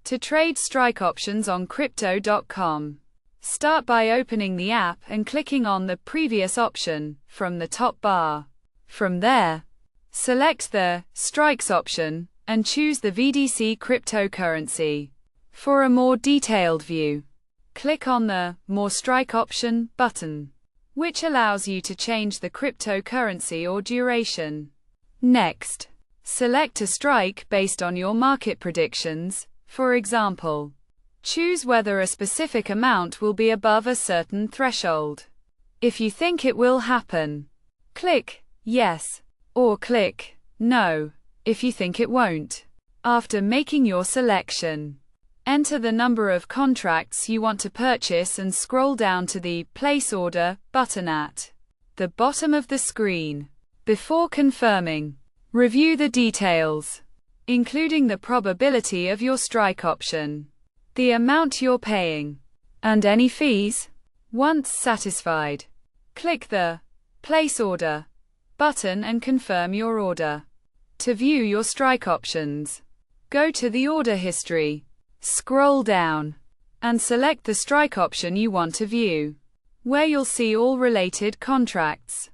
To trade strike options on crypto.com, start by opening the app and clicking on the previous option from the top bar. From there, select the strikes option and choose the VDC cryptocurrency. For a more detailed view, click on the More Strike option button, which allows you to change the cryptocurrency or duration. Next, select a strike based on your market predictions. For example, choose whether a specific amount will be above a certain threshold. If you think it will happen, click Yes, or click No if you think it won't. After making your selection, enter the number of contracts you want to purchase and scroll down to the Place Order button at the bottom of the screen. Before confirming, review the details, including the probability of your strike option, the amount you're paying, and any fees. Once satisfied, click the Place Order button and confirm your order. To view your strike options, go to the order history, scroll down, and select the strike option you want to view, where you'll see all related contracts.